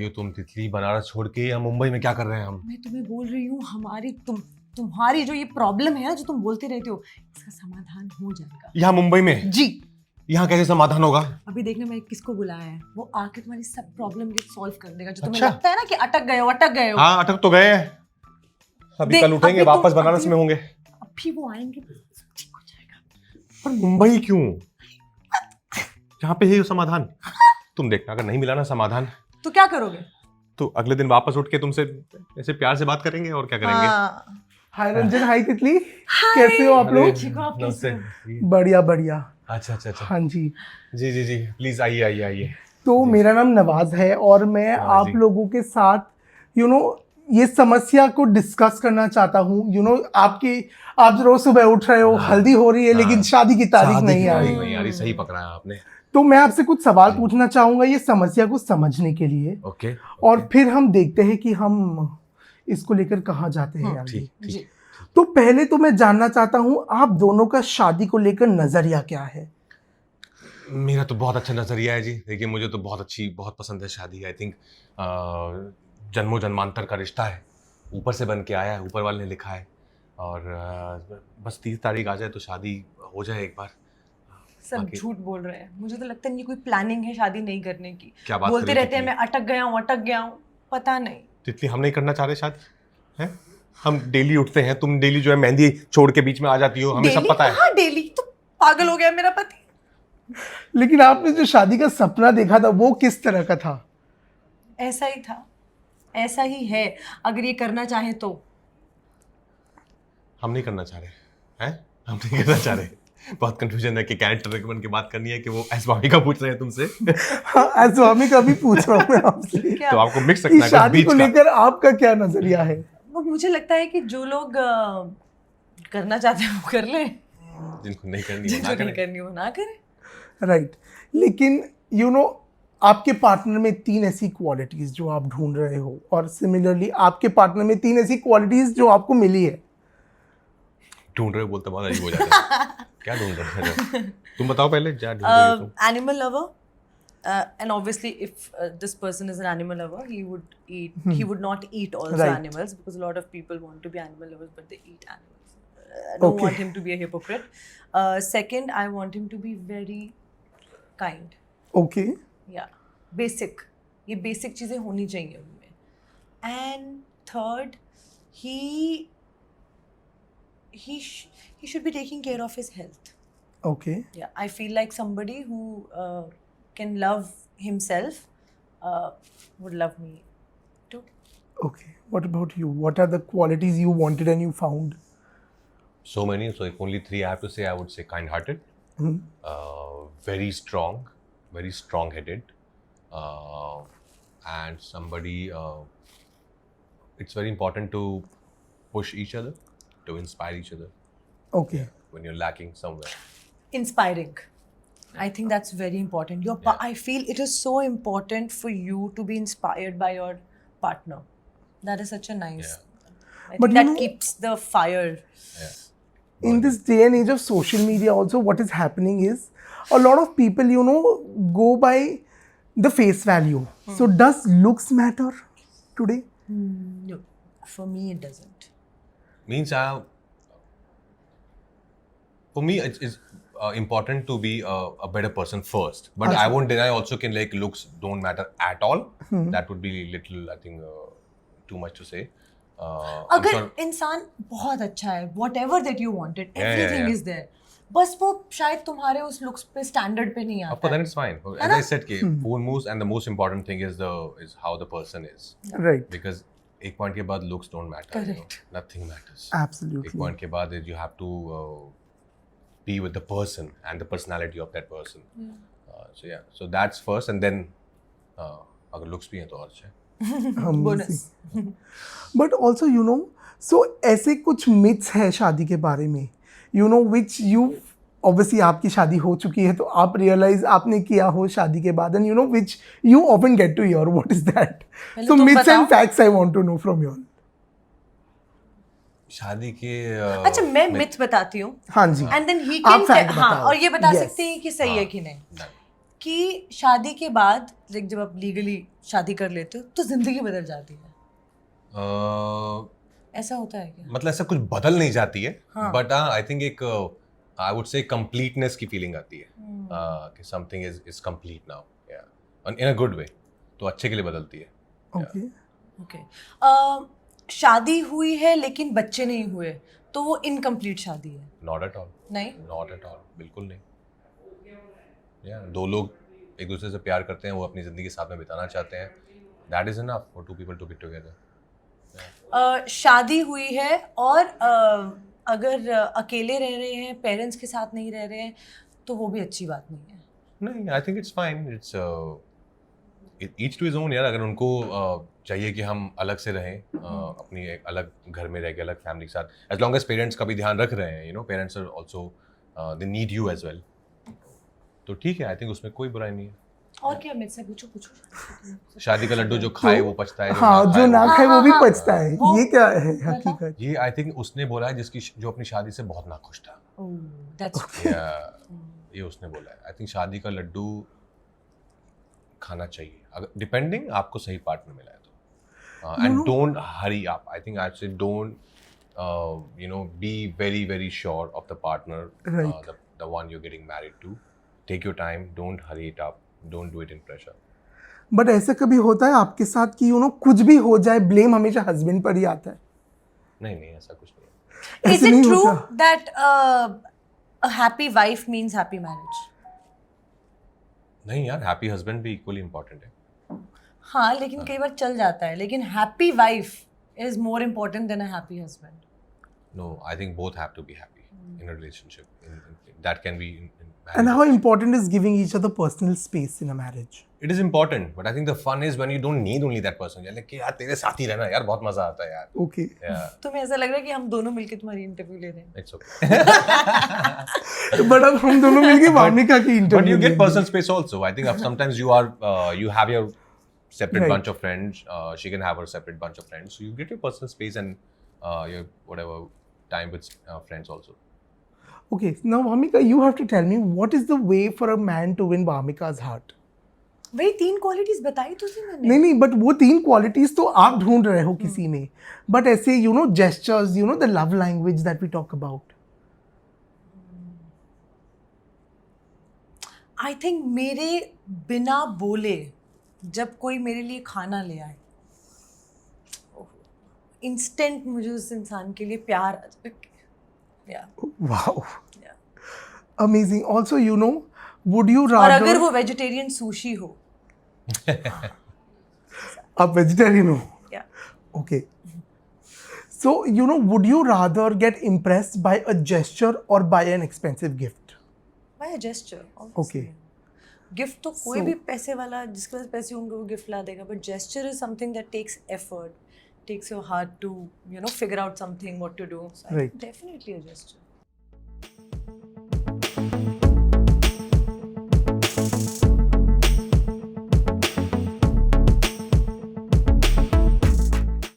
हो तुम तितली? बनारस छोड़ के या मुंबई में क्या कर रहे हैं हम? मैं तुम्हें बोल रही हूँ हमारी तुम्हारी जो ये प्रॉब्लम है ना, जो तुम बोलते रहते हो, इसका समाधान हो जाएगा। यहाँ मुंबई में? जी। यहाँ कैसे समाधान होगा? अभी देखने में किसको बुलाया है, वो आके तुम्हारी सब प्रॉब्लम ये सॉल्व कर देगा। जो तुम्हें अच्छा। लगता है ना कि अटक गए हो। हाँ अटक तो गए हैं, अभी कल उठेंगे, वापस बनारस में होंगे। अभी वो आएंगे, ठीक हो जाएगा। पर मुंबई क्यों? यहाँ पे है समाधान। तुम देखना, अगर नहीं मिला ना समाधान तो क्या करोगे? तो अगले दिन वापस उठ के तुमसे ऐसे प्यार से बात करेंगे और क्या करेंगे। हाय रंजन, हाय तितली, कैसे हो आप लोग? ठीक हो आप? कैसे हो? बढ़िया बढ़िया। अच्छा अच्छा अच्छा। हाँ जी जी जी जी, प्लीज आइए आइए आइए। तो मेरा नाम नवाज है और मैं आप जी। लोगों के साथ ये समस्या को डिस्कस करना चाहता हूँ। आप रोज सुबह उठ रहे हो, हल्दी हो रही है, लेकिन शादी की तारीख नहीं आ रही। नहीं आ रही, सही पकड़ा है आपने। तो मैं आपसे कुछ सवाल पूछना चाहूंगा ये समस्या को समझने के लिए। ओके। और फिर हम देखते हैं कि हम इसको लेकर कहाँ जाते हैं आगे। ठीक ठीक। तो पहले तो मैं जानना चाहता हूँ आप दोनों का शादी को लेकर नजरिया क्या है? मेरा तो बहुत अच्छा नजरिया है जी। देखिए मुझे तो बहुत पसंद है शादी। आई थिंक जन्मों जन्मांतर का रिश्ता है, ऊपर से बन के आया है, ऊपर वाले ने लिखा है। और बस 30 तारीख आ जाए तो शादी हो जाए एक बार। सब झूठ बोल रहे हैं। मुझे तो लगता है ये कोई प्लानिंग है शादी नहीं करने की। क्या बात बोलते रहते हैं मैं अटक गया हूँ, पता नहीं। तितली हम नहीं करना चाह रहे शादी है? हम डेली उठते हैं, तुम डेली जो है मेहंदी छोड़ के बीच में आ जाती हो, हमें सब पता है। हाँ डेली तो पागल हो गया मेरा पति। लेकिन आपने जो शादी का सपना देखा था वो किस तरह का था? ऐसा ही था, ऐसा ही है, अगर ये करना चाहे तो। हम नहीं करना चाह रहे हैं, हम नहीं करना चाह रहे। बहुत कंफ्यूजन है कि कैरेक्टर रिकमेंड की बात करनी है कि वो एस्वामी का पूछ रहे हैं तुमसे। हाँ, एस्वामी का भी पूछ रहा हूँ मैं आपसे। तो आपको मिक्स रखना है शादी को लेकर आपका क्या नजरिया है? वो मुझे लगता है कि जो लोग करना चाहते हैं वो कर ले, जिनको नहीं करनी वो ना करें। राइट। लेकिन आपके पार्टनर में 3 ऐसी क्वालिटीज जो आप ढूंढ रहे हो, और सिमिलरली आपके पार्टनर में 3 ऐसी क्वालिटीज जो आपको मिली है। ढूंढ रहे हो बोलते बहुत अजीब हो जाता है। क्या ढूंढ रहे हो? तुम बताओ पहले क्या ढूंढ रहे हो तुम? Animal lover, and obviously if this person is an animal lover, he would not eat all the animals, because a lot of people want to be animal lovers but they eat animals. I don't want him to be a hypocrite. Second, I want him to be very kind. Okay. Yeah, basic. ये basic चीजें होनी चाहिए उनमें. And third, he should be taking care of his health. Okay. Yeah, I feel like somebody who can love himself would love me too. Okay. What about you? What are the qualities you wanted and you found? So many. So if only 3 I have to say, I would say kind-hearted, very strong-headed, and somebody. It's very important to push each other, to inspire each other. Okay. When you're lacking somewhere. Inspiring. I think that's very important. I feel it is so important for you to be inspired by your partner. That is such a nice. I think that keeps the fire. Yeah. In this day and age of social media also, what is happening is a lot of people, go by the face value. So does looks matter today? No, for me it doesn't. Means for me it's important to be a better person first, but I won't deny also can like looks don't matter at all. That would be little, I think, too much to say. अगर इंसान बहुत अच्छा है, whatever that you wanted, everything is there, बस वो शायद तुम्हारे उस लुक्स पे स्टैंडर्ड पे नहीं आता है. Of course, then it's fine. As I said, phone moves, and the most important thing is how the person is. Right. Because एक पॉइंट के बाद looks don't matter. Correct. Nothing matters. Absolutely. एक point के बाद you have to be with the person and the personality of that person. So that's first, and then अगर looks भी हैं तो और अच्छा है. Bonus. But also, so ऐसे कुछ myths है शादी के बारे में, which you obviously आपकी शादी हो चुकी है तो आप realize आपने किया हो शादी के बाद, and which you often get to hear. What is that? So myths and facts I want to know from you all. शादी के अच्छा, मैं मिथ बताती हूँ. हाँ जी. And then he आप can fact बताओ. और ये बता Yes. सकते हैं कि सही है कि नहीं. कि शादी के बाद लाइक जब आप लीगली शादी कर लेते हो तो जिंदगी बदल जाती है, ऐसा होता है क्या? मतलब ऐसा कुछ बदल नहीं जाती है, हाँ। बट आई थिंक एक आई वुड से कंप्लीटनेस की फीलिंग आती है कि something is complete now, in a good way, तो अच्छे के लिए बदलती है. Okay okay. शादी हुई है लेकिन बच्चे नहीं हुए तो वो इनकम्प्लीट शादी है? नॉट एट ऑल, नहीं. नॉट एट ऑल, बिल्कुल नहीं. दो लोग एक दूसरे से प्यार करते हैं, वो अपनी जिंदगी साथ में बिताना चाहते हैं, that is enough for two people to be together. शादी हुई है और अगर अकेले रह रहे हैं, पेरेंट्स के साथ नहीं रह रहे हैं, तो वो भी अच्छी बात नहीं है. नहीं, I think it's fine, it's each to his own यार. अगर उनको चाहिए कि हम अलग से रहें, अपनी एक अलग घर में रह के अलग फैमिली के साथ, एज लॉन्ग एज पेरेंट्स का भी ध्यान रख रहे हैं, parents are also they need you as well, तो ठीक है. आई थिंक उसमें कोई बुराई नहीं है. और क्या मुझसे पूछो. शादी का लड्डू जो खाए वो पछता है, हाँ, जो ना खाए वो भी हाँ, पछता है. वो- ये क्या है हकीकत? ये आई थिंक उसने बोला है जो अपनी शादी से बहुत नाखुश था. दैट्स ये उसने बोला है. आई थिंक शादी का लड्डू खाना चाहिए, अगर डिपेंडिंग आपको सही पार्टनर मिला है तो. And don't hurry up. I think I say don't be very very sure of the partner, Right. the one you're getting married to. Take your time, don't hurry it up, don't do it in pressure. But ऐसा कभी होता है आपके साथ कि कुछ भी हो जाए, ब्लेम हमेशा हस्बैंड पर ही आता है? नहीं, ऐसा कुछ नहीं है. Is ऐसे it नहीं true होता. that a happy wife means happy marriage? नहीं यार, हैप्पी हस्बैंड भी इक्वली इंपॉर्टेंट है. हाँ, लेकिन कई बार चल जाता है. लेकिन happy wife is more important than a happy husband. No, I think both have to be happy in a relationship. That can be in marriage. And how important is giving each other personal space in a marriage? It is important, but I think the fun is when you don't need only that person. यार कि यार तेरे साथ ही रहना यार, बहुत मजा आता है यार. Okay. Yeah, तुम्हें ऐसा लग रहा है कि हम दोनों मिलके तुम्हारी इंटरव्यू ले रहे हैं? it's okay. बट अब हम दोनों मिलके वामिका की But interview you get personal space also. I think sometimes you have your separate Right. bunch of friends. She can have her separate bunch of friends. So you get your personal space and your whatever time with friends also. Okay, now Vamika, you have to tell me what is the way for a man to win Vamika's heart? वही 3 qualities बताई तो थी मैंने. नहीं, but वो 3 qualities तो आप ढूंढ रहे हो किसी में, बट ऐसे gestures, the love language that we talk about. I think मेरे बिना बोले जब कोई मेरे लिए खाना ले आए, इंस्टेंट मुझे उस इंसान के लिए प्यार. या Wow, amazing. Also, would you और rather? अगर वो वेजिटेरियन सुशी हो. आप वेजिटेरियन हो? या Okay. So, would you rather get impressed by a gesture or by an expensive gift? By a gesture. Okay. Gift तो कोई So- भी पैसे वाला, जिसके पास पैसे होंगे वो गिफ्ट ला देगा, but gesture is something that takes effort, takes your heart to figure out something, what to do. So I Right. think definitely a gesture.